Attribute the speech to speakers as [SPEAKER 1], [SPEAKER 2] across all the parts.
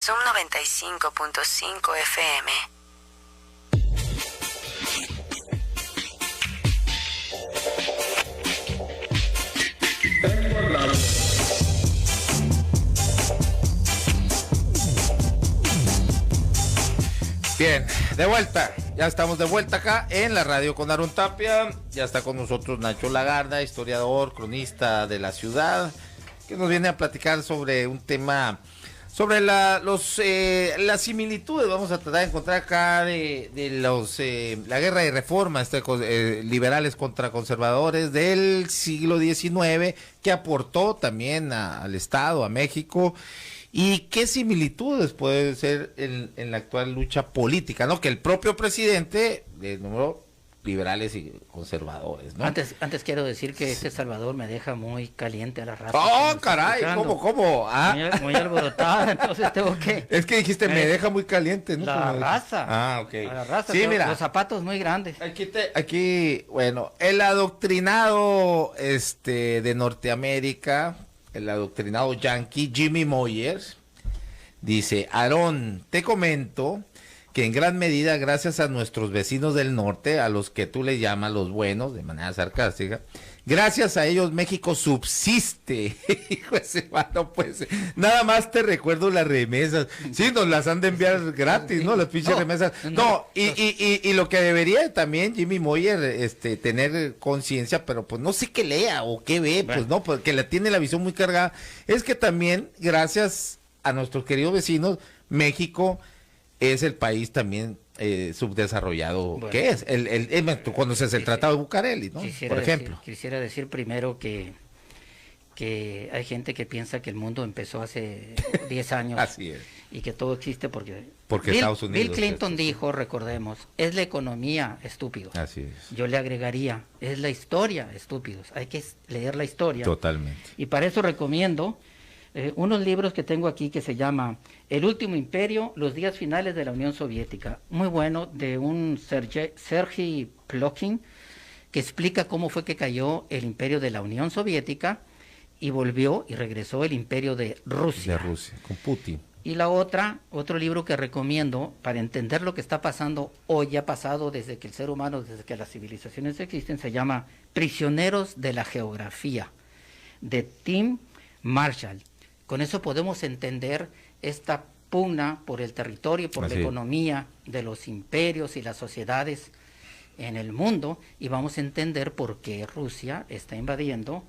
[SPEAKER 1] Zoom 95.5 FM.
[SPEAKER 2] Bien, de vuelta. Ya estamos de vuelta acá en la radio con Aarón Tapia. Ya está con nosotros Nacho Lagarda, historiador, cronista de la ciudad, que nos viene a platicar sobre un tema, sobre las similitudes. Vamos a tratar de encontrar acá la guerra de reforma, liberales contra conservadores del siglo XIX, que aportó también al Estado, a México. ¿Y qué similitudes puede ser en la actual lucha política, ¿no? Que el propio presidente nombró liberales y conservadores, ¿no?
[SPEAKER 3] Antes quiero decir que Salvador me deja muy caliente a la raza.
[SPEAKER 2] ¡Oh, caray! ¿Cómo? Ah.
[SPEAKER 3] Muy alborotada, entonces tengo que...
[SPEAKER 2] Es que dijiste, me deja muy caliente, ¿no?
[SPEAKER 3] La raza.
[SPEAKER 2] Ah, ok.
[SPEAKER 3] La raza,
[SPEAKER 2] sí, mira.
[SPEAKER 3] Los zapatos muy grandes.
[SPEAKER 2] Aquí, bueno, el adoctrinado de Norteamérica, el adoctrinado yankee, Jimmy Moyer, dice: Aarón, te comento que en gran medida gracias a nuestros vecinos del norte, a los que tú le llamas los buenos, de manera sarcástica, gracias a ellos México subsiste. Hijo de ese mano, pues, nada más te recuerdo las remesas. Sí, nos las han de enviar gratis, ¿no? Las pinches remesas. Y lo que debería también Jimmy Moyer tener conciencia, pero pues no sé qué lea o qué ve, pues no, porque tiene la visión muy cargada, es que también gracias a nuestros queridos vecinos, México es el país también subdesarrollado que es. Tú conoces el Tratado de Bucareli, ¿no? Por ejemplo.
[SPEAKER 3] Quisiera decir primero que hay gente que piensa que el mundo empezó hace 10 años.
[SPEAKER 2] Así es.
[SPEAKER 3] Y que todo existe porque
[SPEAKER 2] Estados Unidos.
[SPEAKER 3] Bill Clinton dijo, recordemos, es la economía, estúpidos.
[SPEAKER 2] Así es.
[SPEAKER 3] Yo le agregaría, es la historia, estúpidos. Hay que leer la historia.
[SPEAKER 2] Totalmente.
[SPEAKER 3] Y para eso recomiendo unos libros que tengo aquí que se llama El último imperio, los días finales de la Unión Soviética. Muy bueno, de un Sergei Plokhin, que explica cómo fue que cayó el imperio de la Unión Soviética y volvió y regresó el imperio de Rusia.
[SPEAKER 2] De Rusia, con Putin.
[SPEAKER 3] Y otro libro que recomiendo para entender lo que está pasando hoy, ha pasado desde que el ser humano, desde que las civilizaciones existen, se llama Prisioneros de la Geografía, de Tim Marshall. Con eso podemos entender esta pugna por el territorio, por la economía de los imperios y las sociedades en el mundo, y vamos a entender por qué Rusia está invadiendo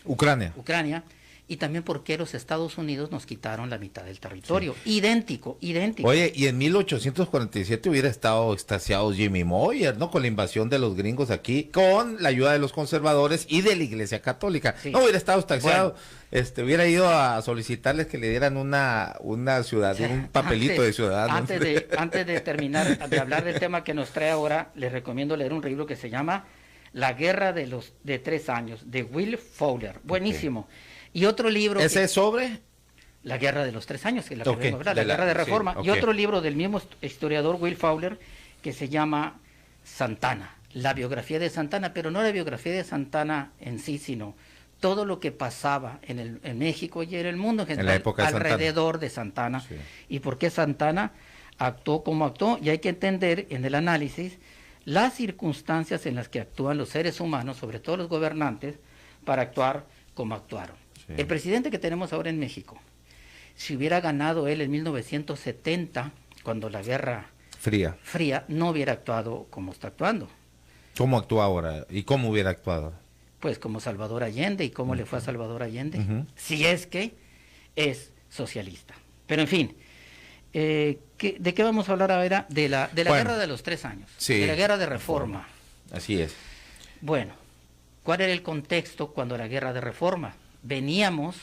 [SPEAKER 3] Ucrania, y también por qué los Estados Unidos nos quitaron la mitad del territorio. Sí. Idéntico.
[SPEAKER 2] Oye, y en 1847 hubiera estado extasiado Jimmy Moyer, ¿no? Con la invasión de los gringos aquí, con la ayuda de los conservadores y de la Iglesia Católica. Sí. No hubiera estado extasiado, hubiera ido a solicitarles que le dieran una ciudad, un papelito de ciudadano.
[SPEAKER 3] Antes de terminar de hablar del tema que nos trae ahora, les recomiendo leer un libro que se llama La Guerra de 3 años, de Will Fowler. Buenísimo. Okay. Y otro libro...
[SPEAKER 2] ¿Ese es sobre?
[SPEAKER 3] La Guerra de los 3 años, que es la que vengo a hablar, la Guerra de Reforma. Sí, okay. Y otro libro del mismo historiador Will Fowler, que se llama Santana, la biografía de Santana, pero no la biografía de Santana en sí, sino todo lo que pasaba en México y en el mundo en general, alrededor de Santana. Sí. Y por qué Santana actuó como actuó. Y hay que entender en el análisis las circunstancias en las que actúan los seres humanos, sobre todo los gobernantes, para actuar como actuaron. Sí. El presidente que tenemos ahora en México, si hubiera ganado él en 1970, cuando la Guerra Fría, no hubiera actuado como está actuando.
[SPEAKER 2] ¿Cómo actúa ahora? ¿Y cómo hubiera actuado?
[SPEAKER 3] Pues como Salvador Allende, y cómo le fue a Salvador Allende, si es que es socialista. Pero en fin, ¿de qué vamos a hablar ahora? De la Guerra de los 3 años, de la Guerra de Reforma.
[SPEAKER 2] Así es.
[SPEAKER 3] Bueno, ¿cuál era el contexto cuando la Guerra de Reforma? Veníamos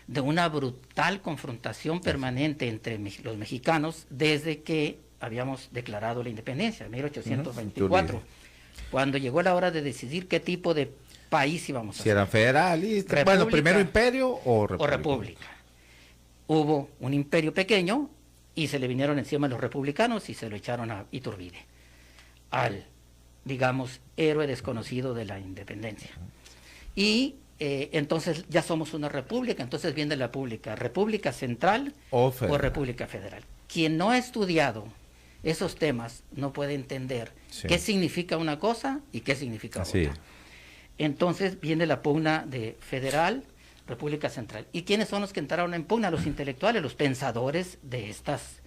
[SPEAKER 3] de una brutal confrontación permanente entre los mexicanos desde que habíamos declarado la independencia, en 1824, cuando llegó la hora de decidir qué tipo de país íbamos a hacer.
[SPEAKER 2] Si eran federalistas, bueno, primero imperio o
[SPEAKER 3] república. Hubo un imperio pequeño y se le vinieron encima los republicanos y se lo echaron a Iturbide, al, digamos, héroe desconocido de la independencia. Y entonces ya somos una república, entonces viene la república central o república federal. Quien no ha estudiado esos temas no puede entender qué significa una cosa y qué significa otra. Entonces viene la pugna de federal, república central. ¿Y quiénes son los que entraron en pugna? Los intelectuales, los pensadores de estas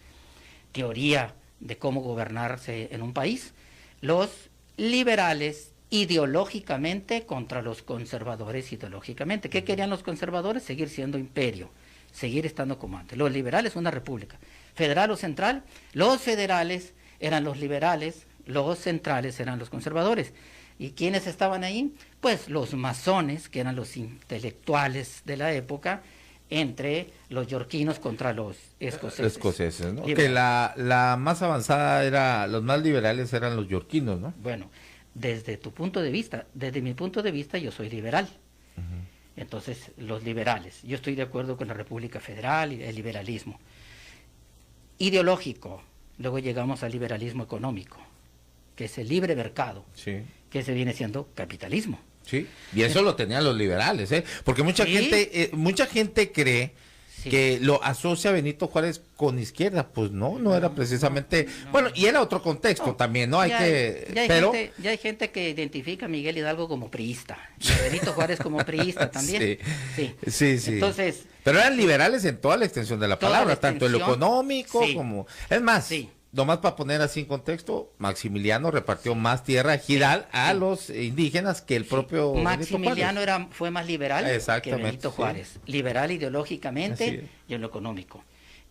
[SPEAKER 3] teoría de cómo gobernarse en un país. Los liberales ideológicamente contra los conservadores ideológicamente. ¿Qué querían los conservadores? Seguir siendo imperio, seguir estando como antes. Los liberales una república. Federal o central, los federales eran los liberales, los centrales eran los conservadores. ¿Y quiénes estaban ahí? Pues los masones, que eran los intelectuales de la época, entre los yorquinos contra los escoceses.
[SPEAKER 2] ¿no? Que la más avanzada era, los más liberales eran los yorquinos, ¿no?
[SPEAKER 3] Bueno, desde tu punto de vista, desde mi punto de vista yo soy liberal. Entonces, los liberales, yo estoy de acuerdo con la República Federal y el liberalismo. Ideológico, luego llegamos al liberalismo económico, que es el libre mercado, que se viene siendo capitalismo.
[SPEAKER 2] Sí, y eso lo tenían los liberales, porque mucha gente cree que lo asocia a Benito Juárez con izquierda, pues no era precisamente, bueno, y era otro contexto también, ¿no?
[SPEAKER 3] Ya hay gente que identifica a Miguel Hidalgo como priista, y a Benito Juárez como priista también.
[SPEAKER 2] Sí.
[SPEAKER 3] Entonces,
[SPEAKER 2] pero eran liberales en toda la extensión de la palabra, tanto en lo económico como, es más, nomás para poner así en contexto, Maximiliano repartió más tierra ejidal a los indígenas que el propio
[SPEAKER 3] Maximiliano fue más liberal que Benito Juárez. Liberal ideológicamente y en lo económico.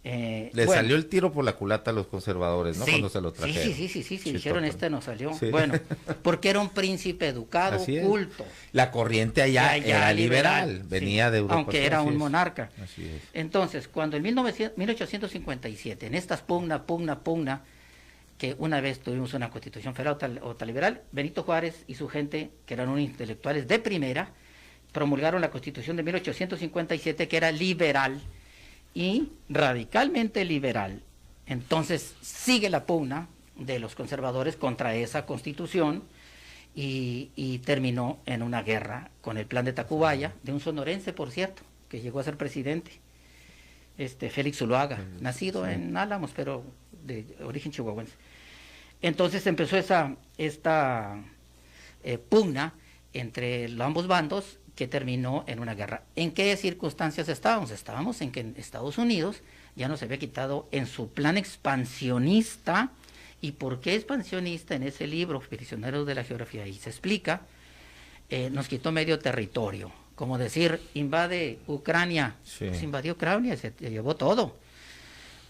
[SPEAKER 2] Le salió el tiro por la culata a los conservadores, ¿no? Cuando se lo trajeron.
[SPEAKER 3] Sí, dijeron no salió. Bueno, porque era un príncipe educado, culto.
[SPEAKER 2] La corriente allá era liberal, venía de Europa.
[SPEAKER 3] Aunque era un monarca. Así es. Entonces, cuando en 1857, en estas pugna, que una vez tuvimos una constitución federal o tal liberal, Benito Juárez y su gente, que eran unos intelectuales de primera, promulgaron la constitución de 1857, que era liberal y radicalmente liberal. Entonces sigue la pugna de los conservadores contra esa constitución y terminó en una guerra con el plan de Tacubaya, de un sonorense, por cierto, que llegó a ser presidente, Félix Zuluaga, nacido en Álamos, pero de origen chihuahuense. Entonces empezó esta pugna entre ambos bandos, que terminó en una guerra. ¿En qué circunstancias estábamos? Estábamos en que en Estados Unidos ya nos había quitado en su plan expansionista. ¿Y por qué expansionista? En ese libro, Prisioneros de la Geografía, ahí se explica, nos quitó medio territorio. Como decir, invade Ucrania. Se invadió Ucrania, se llevó todo.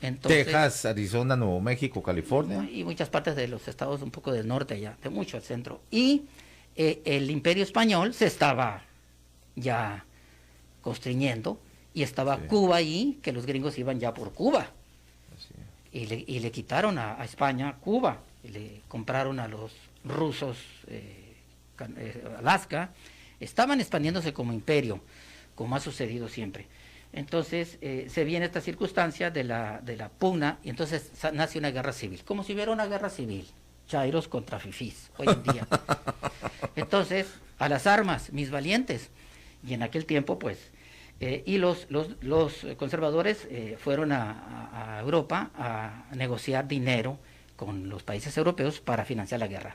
[SPEAKER 3] Entonces,
[SPEAKER 2] Texas, Arizona, Nuevo México, California.
[SPEAKER 3] Y muchas partes de los estados un poco del norte allá, de mucho al centro. Y el Imperio Español se estaba ya constriñendo, y estaba Cuba ahí, que los gringos iban ya por Cuba, y le quitaron a España Cuba, y le compraron a los rusos Alaska. Estaban expandiéndose como imperio, como ha sucedido siempre. Entonces se viene esta circunstancia de la pugna, y entonces nace una guerra civil, como si hubiera una guerra civil, chairos contra fifís, hoy en día. Entonces, a las armas, mis valientes. Y en aquel tiempo, pues, y los conservadores fueron a Europa a negociar dinero con los países europeos para financiar la guerra.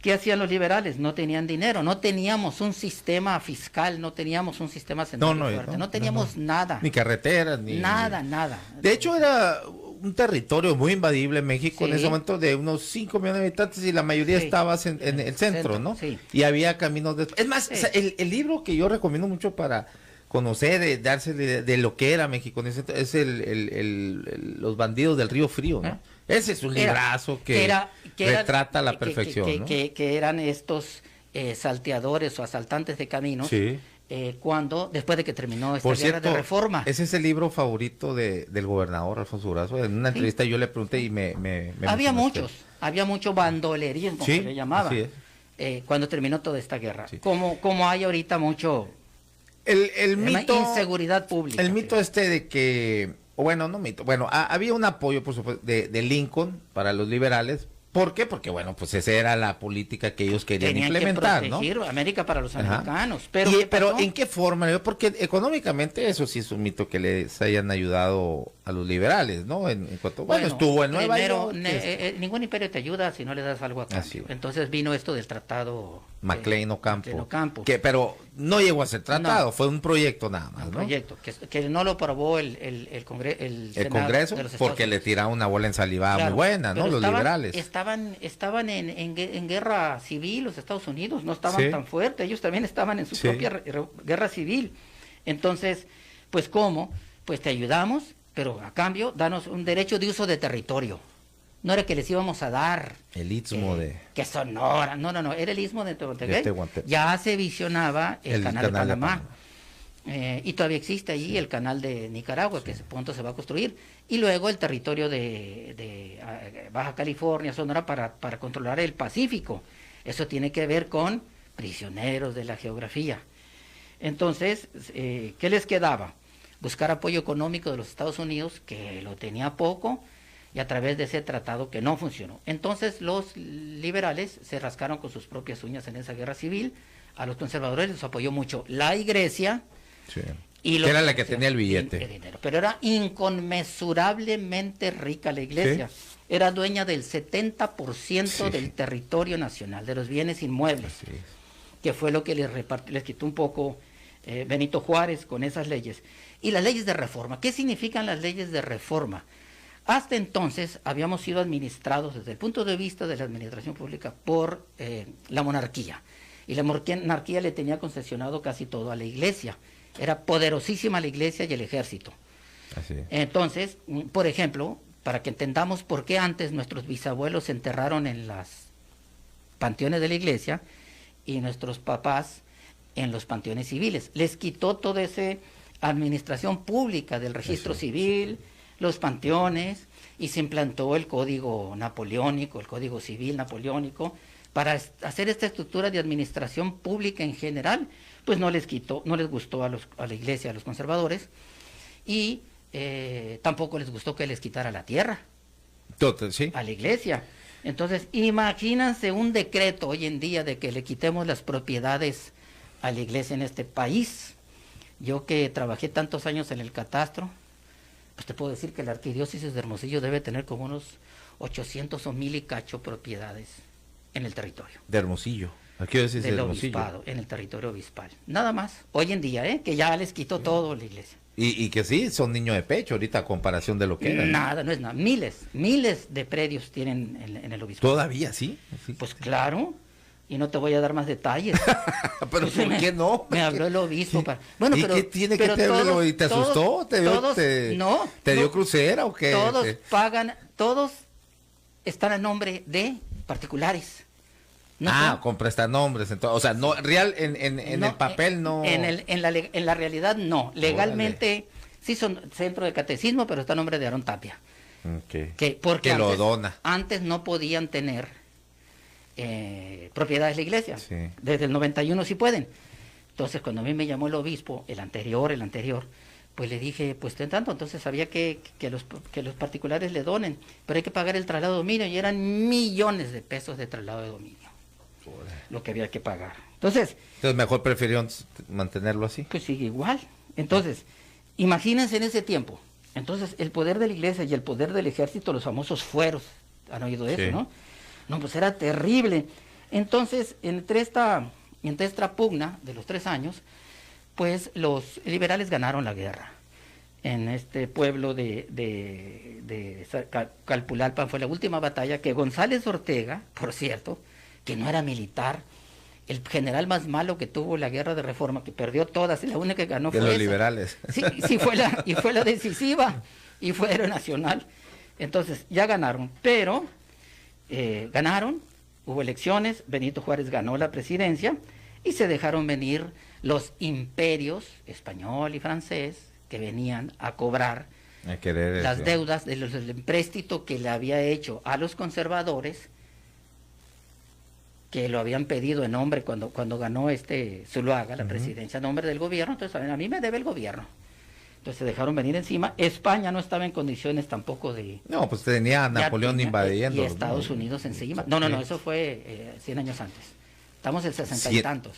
[SPEAKER 3] ¿Qué hacían los liberales? No tenían dinero, no teníamos un sistema fiscal, no teníamos un sistema central fuerte, no teníamos nada.
[SPEAKER 2] Ni carreteras, ni...
[SPEAKER 3] Nada.
[SPEAKER 2] De hecho, era un territorio muy invadible en México en ese momento, de unos 5 millones de habitantes, y la mayoría estaba en el centro, ¿no? Y había caminos es más, o sea, el libro que yo recomiendo mucho para conocer, darse de lo que era México en ese es Los bandidos del Río Frío, ¿no? Ese es un librazo que retrata la perfección, ¿no?
[SPEAKER 3] Que eran estos salteadores o asaltantes de caminos. Después de que terminó esta guerra de reforma.
[SPEAKER 2] Ese es el libro favorito del gobernador Alfonso Durazo. En una entrevista yo le pregunté y me
[SPEAKER 3] había mucho bandolerismo, que le llamaba, cuando terminó toda esta guerra. Como hay ahorita mucho
[SPEAKER 2] el mito,
[SPEAKER 3] inseguridad pública.
[SPEAKER 2] El mito de que, había un apoyo, por supuesto, de Lincoln para los liberales, ¿Por qué? Porque, bueno, pues esa era la política que ellos querían implementar,
[SPEAKER 3] que proteger, ¿no? América para los americanos.
[SPEAKER 2] Pero ¿en qué forma? Porque económicamente eso sí es un mito que les hayan ayudado a los liberales, ¿no? En cuanto, bueno, estuvo en Nueva York.
[SPEAKER 3] Ningún imperio te ayuda si no le das algo a cambio. Entonces vino esto del tratado
[SPEAKER 2] Maclean-Ocampo. Pero no llegó a ser tratado, fue un proyecto nada más,
[SPEAKER 3] un proyecto que no lo aprobó el
[SPEAKER 2] Congreso, porque le tiraba una bola ensalivada muy buena, ¿no? Los liberales.
[SPEAKER 3] Estaban en guerra civil los Estados Unidos, no estaban tan fuertes, ellos también estaban en su propia guerra civil. Entonces, pues ¿cómo? Pues te ayudamos, pero a cambio, danos un derecho de uso de territorio. No era que les íbamos a dar
[SPEAKER 2] el istmo
[SPEAKER 3] que Sonora, no, era el istmo de Tehuantepec. Ya se visionaba el canal de Panamá. Y todavía existe allí el canal de Nicaragua, que pronto se va a construir, y luego el territorio de Baja California, Sonora, para controlar el Pacífico. Eso tiene que ver con prisioneros de la geografía. Entonces, ¿qué les quedaba? Buscar apoyo económico de los Estados Unidos, que lo tenía poco, y a través de ese tratado que no funcionó. Entonces los liberales se rascaron con sus propias uñas en esa guerra civil, a los conservadores les apoyó mucho la Iglesia,
[SPEAKER 2] que era la que tenía el billete.
[SPEAKER 3] Dinero, pero era inconmensurablemente rica la Iglesia, era dueña del 70% del territorio nacional, de los bienes inmuebles, que fue lo que les quitó un poco Benito Juárez con esas leyes. Y las leyes de reforma, ¿qué significan las leyes de reforma? Hasta entonces habíamos sido administrados desde el punto de vista de la administración pública por la monarquía. Y la monarquía le tenía concesionado casi todo a la Iglesia. Era poderosísima la Iglesia y el ejército. Entonces, por ejemplo, para que entendamos por qué antes nuestros bisabuelos se enterraron en las panteones de la Iglesia y nuestros papás en los panteones civiles. Les quitó toda esa administración pública del registro civil, los panteones, y se implantó el código napoleónico, el código civil napoleónico, para hacer esta estructura de administración pública en general. Pues no les gustó a la Iglesia, a los conservadores, y tampoco les gustó que les quitara la tierra a la Iglesia. Entonces, imagínense un decreto hoy en día de que le quitemos las propiedades a la Iglesia en este país. Yo que trabajé tantos años en el catastro, pues te puedo decir que la arquidiócesis de Hermosillo debe tener como unos 800 o 1000 y cacho propiedades en el territorio.
[SPEAKER 2] De Hermosillo. Arquidiócesis de Hermosillo.
[SPEAKER 3] Obispado, en el territorio obispal. Nada más. Hoy en día, que ya les quitó todo la Iglesia.
[SPEAKER 2] Y que sí, son niños de pecho ahorita a comparación de lo que eran.
[SPEAKER 3] Nada, no es nada. Miles de predios tienen en el obispado.
[SPEAKER 2] ¿Todavía sí?
[SPEAKER 3] Pues claro. Y no te voy a dar más detalles.
[SPEAKER 2] ¿Pero pues por qué no?
[SPEAKER 3] Me habló el obispo.
[SPEAKER 2] Bueno, ¿y qué tiene que tenerlo? ¿Y te asustó? ¿Te dio crucera o qué?
[SPEAKER 3] Todos pagan, todos están a nombre de particulares.
[SPEAKER 2] Con prestanombres. Entonces, o sea, no real en el papel no.
[SPEAKER 3] En la realidad no. Legalmente sí son centro de catecismo, pero está a nombre de Aarón Tapia. Porque
[SPEAKER 2] lo dona.
[SPEAKER 3] Antes no podían tener propiedades de la Iglesia. Desde el 91 sí pueden. Entonces, cuando a mí me llamó el obispo, el anterior, pues le dije, pues tanto, entonces sabía que los particulares le donen, pero hay que pagar el traslado de dominio, y eran millones de pesos de traslado de dominio. Lo que había que pagar. Entonces
[SPEAKER 2] mejor prefirieron mantenerlo así.
[SPEAKER 3] Pues sigue igual. Entonces, imagínense en ese tiempo. Entonces, el poder de la Iglesia y el poder del ejército, los famosos fueros, han oído eso, ¿no? No, pues era terrible. Entonces, entre esta pugna de los 3 años, pues los liberales ganaron la guerra. En este pueblo de Calpulalpan fue la última batalla que González Ortega, por cierto, que no era militar, el general más malo que tuvo la guerra de reforma, que perdió todas, y la única que ganó fue
[SPEAKER 2] los
[SPEAKER 3] esa.
[SPEAKER 2] Liberales.
[SPEAKER 3] Sí, fue la decisiva, y fue héroe nacional. Entonces, ya ganaron, pero ganaron, hubo elecciones, Benito Juárez ganó la presidencia, y se dejaron venir los imperios español y francés, que venían a cobrar las deudas del empréstito que le había hecho a los conservadores, que lo habían pedido en nombre cuando ganó Zuluaga la presidencia, en nombre del gobierno. Entonces, a mí me debe el gobierno. Entonces se dejaron venir encima. España no estaba en condiciones tampoco de...
[SPEAKER 2] No, pues tenía a Napoleón invadiendo.
[SPEAKER 3] Y Estados Unidos encima. No, eso fue 100 años antes. Estamos en 60 y tantos.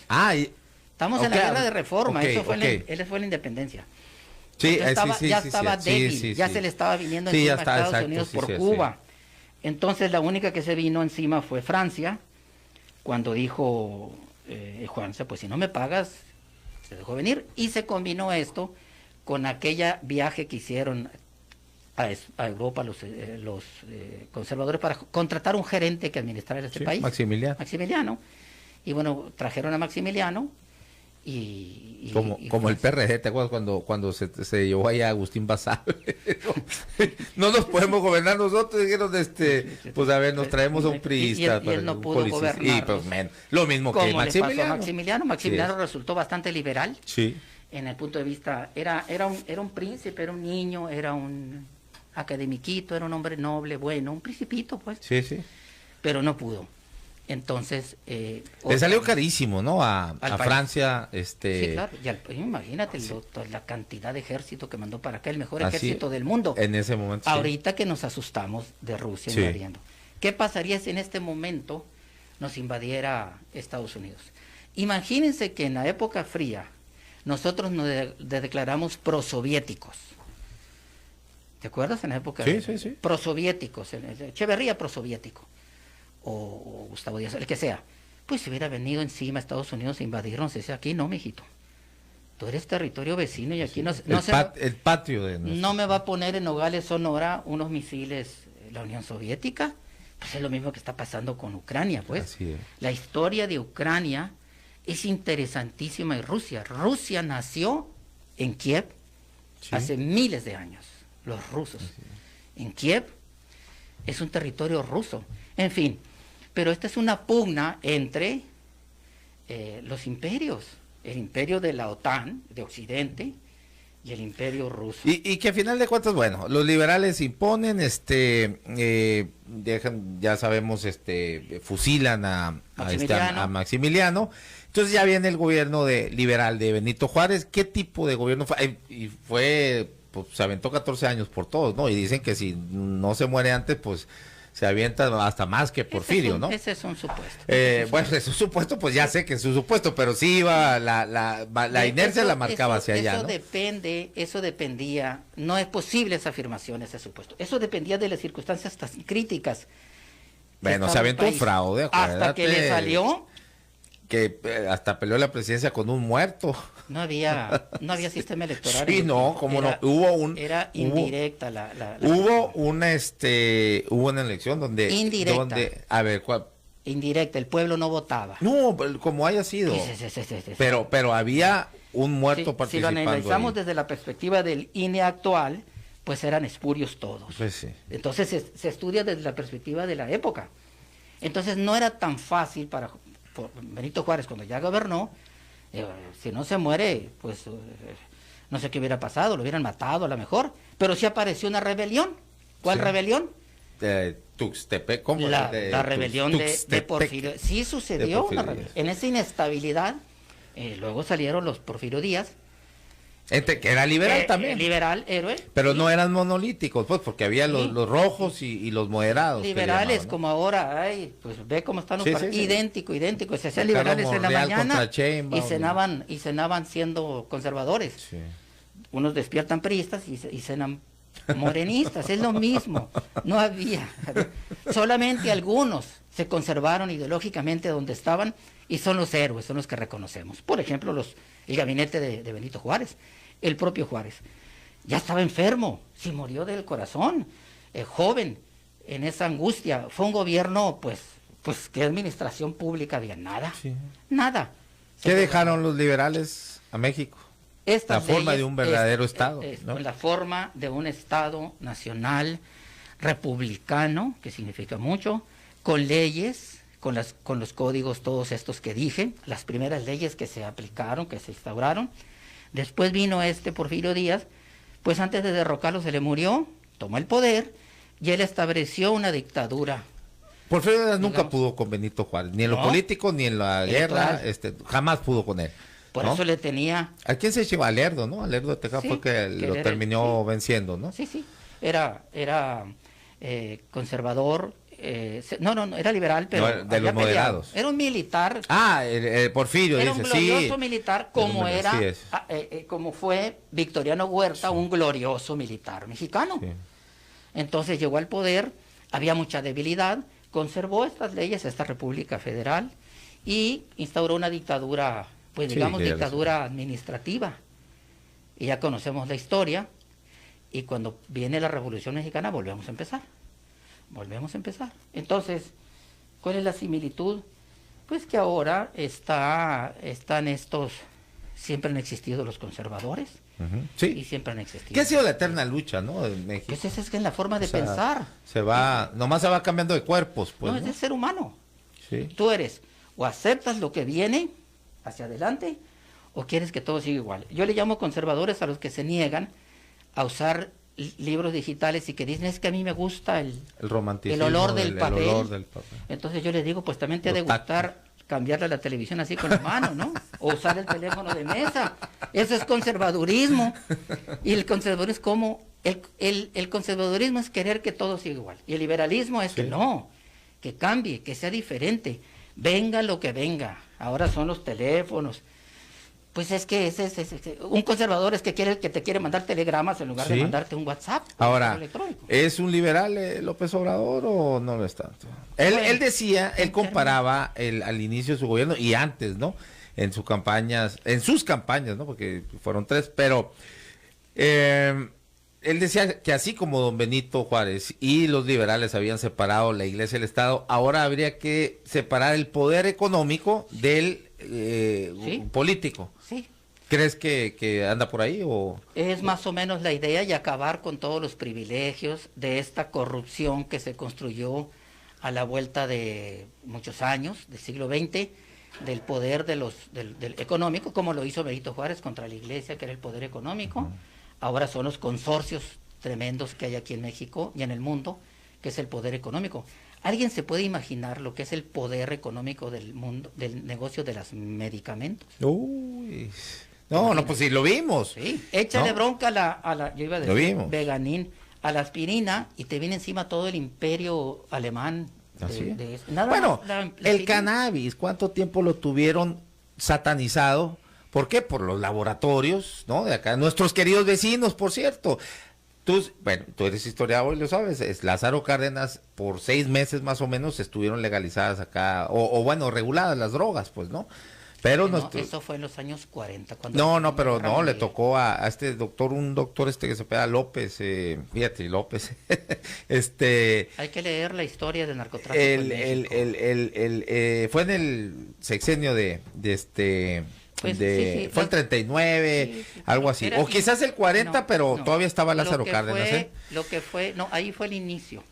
[SPEAKER 3] Estamos en la guerra de reforma, él fue la independencia.
[SPEAKER 2] Sí,
[SPEAKER 3] ya estaba débil, ya se le estaba viniendo encima a Estados Unidos por Cuba. Entonces la única que se vino encima fue Francia, cuando dijo Juanse, pues si no me pagas, se dejó venir. Y se combinó esto con aquella viaje que hicieron a Europa los conservadores para contratar un gerente que administrara este país. Maximiliano. Y bueno, trajeron a Maximiliano
[SPEAKER 2] como el PRG, ¿te acuerdas cuando se llevó ahí a Agustín Basabe? No nos podemos gobernar nosotros, dijeron, pues a ver, nos traemos a un priista.
[SPEAKER 3] Y él no pudo gobernar.
[SPEAKER 2] Y pues, lo mismo que
[SPEAKER 3] Maximiliano. Maximiliano resultó bastante liberal.
[SPEAKER 2] Sí.
[SPEAKER 3] En el punto de vista, era un príncipe, era un niño, era un academiquito, era un hombre noble, bueno, un principito, pues.
[SPEAKER 2] Sí.
[SPEAKER 3] Pero no pudo. Entonces...
[SPEAKER 2] le salió carísimo, ¿no? A Francia.
[SPEAKER 3] Sí, claro. Imagínate la cantidad de ejército que mandó para acá, el mejor ejército del mundo.
[SPEAKER 2] En ese momento.
[SPEAKER 3] Ahorita que nos asustamos de Rusia invadiendo. ¿Qué pasaría si en este momento nos invadiera Estados Unidos? Imagínense que en la época fría nosotros nos declaramos prosoviéticos. ¿Te acuerdas? En la época
[SPEAKER 2] sí.
[SPEAKER 3] Prosoviéticos. Echeverría prosoviético. O Gustavo Díaz, el que sea, pues si hubiera venido encima a Estados Unidos a invadirnos, decía, aquí no, mijito, tú eres territorio vecino y aquí
[SPEAKER 2] el patio de
[SPEAKER 3] no me va a poner en Nogales, Sonora, unos misiles la Unión Soviética. Pues es lo mismo que está pasando con Ucrania, pues.
[SPEAKER 2] Así es.
[SPEAKER 3] La historia de Ucrania es interesantísima. Y Rusia nació en Kiev hace miles de años, los rusos. En Kiev es un territorio ruso. En fin, pero esta es una pugna entre los imperios, el imperio de la OTAN, de Occidente, y el imperio ruso.
[SPEAKER 2] Y que a final de cuentas, bueno, los liberales imponen, ya sabemos, fusilan a Maximiliano. Entonces ya viene el gobierno liberal de Benito Juárez. ¿Qué tipo de gobierno fue? Pues se aventó 14 años por todos, ¿no? Y dicen que si no se muere antes, pues se avienta hasta más que Porfirio, ¿no?
[SPEAKER 3] Ese es un supuesto.
[SPEAKER 2] Bueno, es un supuesto, pues ya sé que es un supuesto, pero sí iba, la inercia la marcaba hacia allá, ¿no?
[SPEAKER 3] Eso dependía, no es posible esa afirmación, ese supuesto. Eso dependía de las circunstancias tan críticas.
[SPEAKER 2] Bueno, se aventó un fraude, acuérdate.
[SPEAKER 3] Hasta que le salió.
[SPEAKER 2] Que hasta peleó la presidencia con un muerto.
[SPEAKER 3] No había sistema electoral.
[SPEAKER 2] Sí, no, como no,
[SPEAKER 3] era indirecta
[SPEAKER 2] hubo una elección donde
[SPEAKER 3] indirecta.
[SPEAKER 2] A ver, ¿cuál?
[SPEAKER 3] Indirecta, el pueblo no votaba.
[SPEAKER 2] No, como haya sido.
[SPEAKER 3] Sí.
[SPEAKER 2] Pero había un muerto participando.
[SPEAKER 3] Si lo analizamos desde la perspectiva del INE actual, pues eran espurios todos.
[SPEAKER 2] Pues sí.
[SPEAKER 3] Entonces se estudia desde la perspectiva de la época. Entonces no era tan fácil para Benito Juárez, cuando ya gobernó, si no se muere, pues no sé qué hubiera pasado, lo hubieran matado a lo mejor, pero sí apareció una rebelión. ¿Cuál rebelión?
[SPEAKER 2] Tuxtepec, ¿cómo?
[SPEAKER 3] La rebelión de Porfirio. Sí sucedió una rebelión. En esa inestabilidad, luego salieron los Porfirio Díaz.
[SPEAKER 2] Que era liberal también.
[SPEAKER 3] Liberal, héroe.
[SPEAKER 2] Pero no eran monolíticos, pues, porque había los rojos y los moderados.
[SPEAKER 3] Liberales,
[SPEAKER 2] llamaban, ¿no?
[SPEAKER 3] Como ahora, pues ve cómo están los idéntico. Se hacían
[SPEAKER 2] Ricardo
[SPEAKER 3] liberales en la
[SPEAKER 2] Monreal
[SPEAKER 3] mañana y cenaban siendo conservadores.
[SPEAKER 2] Sí.
[SPEAKER 3] Unos despiertan priistas y cenan morenistas, es lo mismo. No había. Solamente algunos se conservaron ideológicamente donde estaban y son los héroes, son los que reconocemos. Por ejemplo, el gabinete de Benito Juárez. El propio Juárez ya estaba enfermo, se murió del corazón, joven, en esa angustia. Fue un gobierno, pues ¿qué administración pública había? Nada, nada.
[SPEAKER 2] ¿Qué dejaron los liberales a México? La forma de un verdadero Estado, ¿no?
[SPEAKER 3] La forma de un Estado nacional, republicano, que significa mucho, con leyes, con los códigos todos estos que dije, las primeras leyes que se aplicaron, que se instauraron. Después vino Porfirio Díaz, pues antes de derrocarlo se le murió, tomó el poder y él estableció una dictadura.
[SPEAKER 2] Porfirio Díaz nunca pudo con Benito Juárez, ni en lo político, ni en la guerra, jamás pudo con él.
[SPEAKER 3] Por
[SPEAKER 2] ¿no?
[SPEAKER 3] eso le tenía...
[SPEAKER 2] ¿A quién se lleva? A Lerdo, ¿no? A Lerdo de Tejada, sí, fue que lo terminó venciendo, ¿no?
[SPEAKER 3] Sí, sí. Era conservador, no, era liberal, pero...
[SPEAKER 2] No, de los moderados.
[SPEAKER 3] Era un militar.
[SPEAKER 2] Porfirio,
[SPEAKER 3] era
[SPEAKER 2] dice,
[SPEAKER 3] un glorioso
[SPEAKER 2] sí.
[SPEAKER 3] militar, como fue Victoriano Huerta, sí, un glorioso militar mexicano. Sí. Entonces llegó al poder, había mucha debilidad, conservó estas leyes, esta República Federal, y instauró una dictadura, pues digamos, sí, dictadura administrativa. Y ya conocemos la historia, y cuando viene la Revolución Mexicana volvemos a empezar. Entonces, ¿cuál es la similitud? Pues que ahora están estos, siempre han existido los conservadores,
[SPEAKER 2] sí,
[SPEAKER 3] y siempre han existido.
[SPEAKER 2] ¿Qué ha sido la eterna lucha, no? En México.
[SPEAKER 3] Pues esa es que es la forma de pensar.
[SPEAKER 2] Nomás se va cambiando de cuerpos, pues.
[SPEAKER 3] No, es el ser humano.
[SPEAKER 2] Sí.
[SPEAKER 3] Tú eres, o aceptas lo que viene hacia adelante, o quieres que todo siga igual. Yo le llamo conservadores a los que se niegan a usar libros digitales y que dicen, es que a mí me gusta el
[SPEAKER 2] romanticismo,
[SPEAKER 3] el olor del papel.
[SPEAKER 2] El olor del papel.
[SPEAKER 3] Entonces yo les digo, pues también te ha de gustar cambiarle la televisión así con la mano, ¿no? O usar el teléfono de mesa. Eso es conservadurismo. Y el conservadurismo es como, el conservadurismo es querer que todo siga igual. Y el liberalismo es que no, que cambie, que sea diferente. Venga lo que venga. Ahora son los teléfonos. Pues es que un conservador es que te quiere mandar telegramas en lugar de mandarte un WhatsApp.
[SPEAKER 2] Ahora, ¿es un liberal López Obrador o no lo es tanto? Él decía, él comparaba al inicio de su gobierno y antes, ¿no? En sus campañas, ¿no? Porque fueron 3, pero él decía que así como don Benito Juárez y los liberales habían separado la iglesia y el Estado, ahora habría que separar el poder económico del político.
[SPEAKER 3] Sí.
[SPEAKER 2] ¿Crees que anda por ahí o...?
[SPEAKER 3] Es más o menos la idea y acabar con todos los privilegios de esta corrupción que se construyó a la vuelta de muchos años, del siglo XX, del poder del económico, como lo hizo Benito Juárez contra la iglesia, que era el poder económico. Ahora son los consorcios tremendos que hay aquí en México y en el mundo, que es el poder económico. ¿Alguien se puede imaginar lo que es el poder económico del mundo, del negocio de los medicamentos?
[SPEAKER 2] Uy. No, pues sí, lo vimos.
[SPEAKER 3] Sí, échale bronca a la, yo iba a decir, Veganín, a la aspirina, y te viene encima todo el imperio alemán.
[SPEAKER 2] El cannabis, ¿cuánto tiempo lo tuvieron satanizado? ¿Por qué? Por los laboratorios, ¿no? De acá, nuestros queridos vecinos, por cierto. Tú eres historiador y lo sabes, es Lázaro Cárdenas, por 6 meses más o menos estuvieron legalizadas acá, reguladas las drogas, pues, ¿no? Pero
[SPEAKER 3] eso fue en los años 40.
[SPEAKER 2] Le tocó a este doctor, un doctor que se pega López, fíjate, López,
[SPEAKER 3] Hay que leer la historia del narcotráfico en México.
[SPEAKER 2] Fue en el sexenio fue el 39, algo así. O quizás el 40, pero todavía estaba Lázaro Cárdenas.
[SPEAKER 3] Ahí fue el inicio.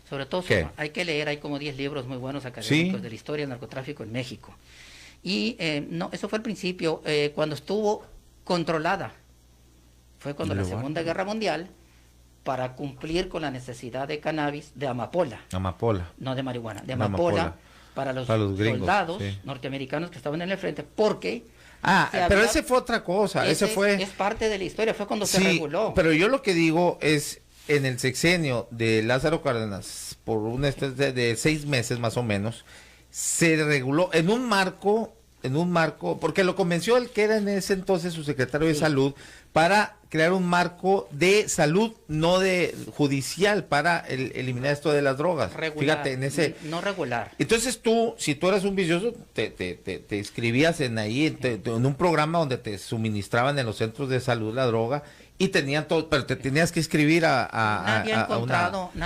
[SPEAKER 3] Sobre todo, hay que leer, hay como 10 libros muy buenos académicos de la historia del narcotráfico en México. Y eso fue el principio, cuando estuvo controlada. Fue cuando la Segunda Guerra Mundial, para cumplir con la necesidad de cannabis, de amapola. No de marihuana, de amapola. Para los gringos, soldados norteamericanos que estaban en el frente, porque...
[SPEAKER 2] pero ese fue otra cosa,
[SPEAKER 3] es parte de la historia, fue cuando se reguló.
[SPEAKER 2] Pero yo lo que digo es, en el sexenio de Lázaro Cárdenas, por de 6 meses más o menos, se reguló en un marco, porque lo convenció el que era en ese entonces su secretario de Salud, para crear un marco de salud, no de judicial, para eliminar esto de las drogas.
[SPEAKER 3] Regular,
[SPEAKER 2] fíjate,
[SPEAKER 3] no regular.
[SPEAKER 2] Entonces si tú eras un vicioso, te inscribías en un programa donde te suministraban en los centros de salud la droga, y tenían todo, pero te tenías que inscribir
[SPEAKER 3] Nadie ha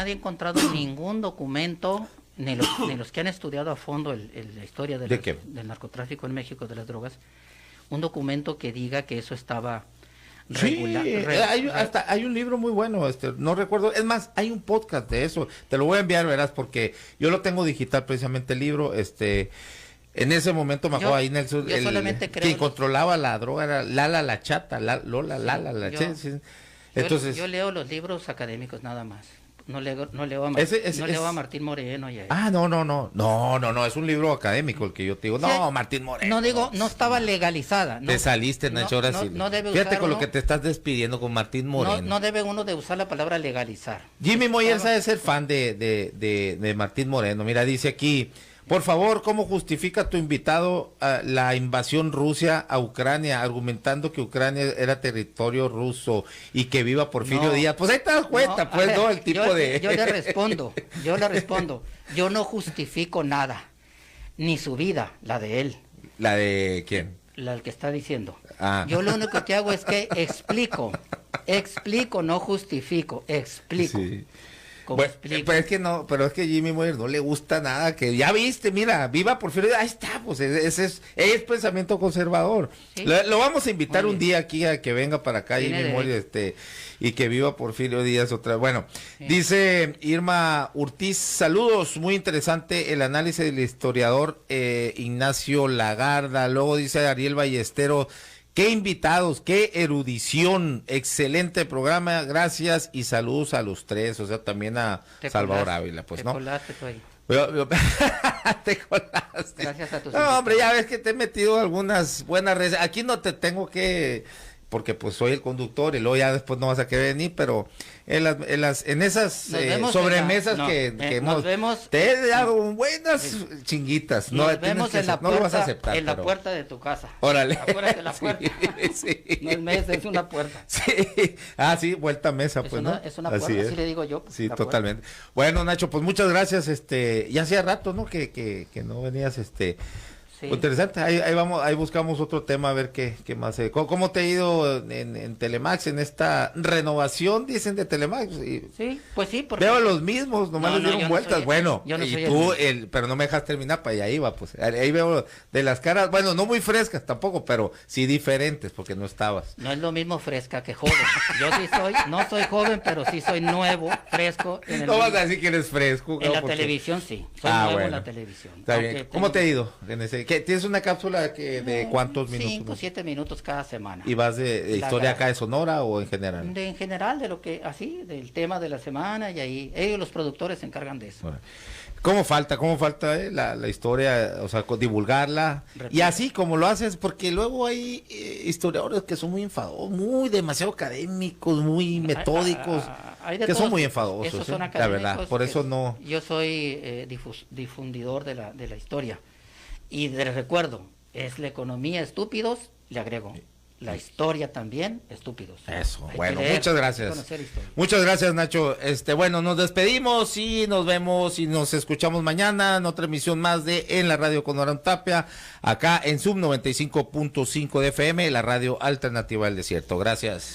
[SPEAKER 3] encontrado ningún documento, ni los que han estudiado a fondo la historia del narcotráfico en México, de las drogas, un documento que diga que eso estaba regular.
[SPEAKER 2] Hay un libro muy bueno, no recuerdo, es más, hay un podcast de eso, te lo voy a enviar, verás, porque yo lo tengo digital precisamente el libro, en ese momento me acuerdo ahí en el sur, quien controlaba la droga era Lala la Chata, Lola la Chata. Entonces
[SPEAKER 3] yo leo los libros académicos nada más. no leo a Martín Moreno.
[SPEAKER 2] No, es un libro académico el que yo te digo. No, Martín Moreno.
[SPEAKER 3] No digo, no estaba legalizada.
[SPEAKER 2] Te saliste, Nacho, ahora sí. Fíjate con lo que te estás despidiendo con Martín Moreno.
[SPEAKER 3] No debe uno de usar la palabra legalizar.
[SPEAKER 2] Jimmy Moyer sabe ser fan de Martín Moreno. Mira, dice aquí, por favor, ¿cómo justifica tu invitado la invasión Rusia a Ucrania, argumentando que Ucrania era territorio ruso y que viva Porfirio Díaz? Pues ahí te das cuenta, el tipo de...
[SPEAKER 3] Yo le respondo, yo no justifico nada, ni su vida, la de él.
[SPEAKER 2] ¿La de quién?
[SPEAKER 3] La que está diciendo. Yo lo único que hago es que explico, no justifico, explico. Sí.
[SPEAKER 2] Bueno, pero es que Jimmy Moyer no le gusta nada, que ya viste, mira, viva Porfirio, ahí está, pues ese es pensamiento conservador. ¿Sí? Lo vamos a invitar un día aquí a que venga para acá, Jimmy Moyer, y que viva Porfirio Díaz otra vez. Bueno, sí. Dice Irma Urtiz, saludos, muy interesante el análisis del historiador Ignacio Lagarda. Luego dice Ariel Ballesteros, qué invitados, qué erudición, excelente programa, gracias y saludos a los tres, o sea, también a Salvador Ávila, pues, ¿no?
[SPEAKER 3] Colaste tú ahí.
[SPEAKER 2] Te colaste.
[SPEAKER 3] Gracias a tus
[SPEAKER 2] No, hombre, ya ves que te he metido algunas buenas redes. Aquí no te tengo que, porque pues soy el conductor y luego ya después no vas a querer venir, pero en esas sobremesas te he dado buenas chinguitas.
[SPEAKER 3] Nos vemos en la puerta,
[SPEAKER 2] no lo vas a aceptar,
[SPEAKER 3] en la puerta de tu casa.
[SPEAKER 2] Órale.
[SPEAKER 3] Afuera de la puerta.
[SPEAKER 2] Sí.
[SPEAKER 3] No es mesa, es una puerta.
[SPEAKER 2] Sí. Sí, vuelta a mesa, pues, ¿no?
[SPEAKER 3] Es una puerta, así le digo yo. Pues,
[SPEAKER 2] sí, totalmente. Puerta. Bueno, Nacho, pues muchas gracias. Ya hacía rato, ¿no? Que no venías, Sí. Interesante, ahí buscamos otro tema a ver qué más. ¿Cómo te ha ido en Telemax, en esta renovación, dicen, de Telemax?
[SPEAKER 3] Sí, pues sí. Porque...
[SPEAKER 2] Veo los mismos, nomás les dieron vueltas. Y tú, pero no me dejas terminar, para allá iba, pues. Ahí veo de las caras, bueno, no muy frescas tampoco, pero sí diferentes, porque no estabas.
[SPEAKER 3] No es lo mismo fresca que joven. Yo sí no soy joven, pero sí soy nuevo, fresco.
[SPEAKER 2] No vas a decir que eres fresco.
[SPEAKER 3] En la televisión sí, soy nuevo en la televisión.
[SPEAKER 2] Está bien. ¿Cómo te ha ido en ese? ¿Tienes una cápsula de cuántos minutos?
[SPEAKER 3] 5 o 7 minutos cada semana.
[SPEAKER 2] ¿Y vas de historia acá de Sonora o en general?
[SPEAKER 3] En general, de lo que, así, del tema de la semana, y ahí, ellos los productores se encargan de eso.
[SPEAKER 2] Bueno. ¿Cómo falta la historia, o sea, divulgarla? Repito. Y así como lo haces, porque luego hay historiadores que son muy enfadosos, demasiado académicos, muy metódicos, que son muy enfadosos,
[SPEAKER 3] son
[SPEAKER 2] la verdad, por eso no...
[SPEAKER 3] Yo soy difundidor de la historia. Y les recuerdo, es la economía estúpidos, le agrego, la historia también estúpidos.
[SPEAKER 2] Eso, bueno, muchas gracias. Muchas gracias, Nacho. Bueno, nos despedimos y nos vemos y nos escuchamos mañana en otra emisión más de En la Radio con Aarón Tapia, acá en Sub 95.5 de FM, la radio alternativa del desierto. Gracias.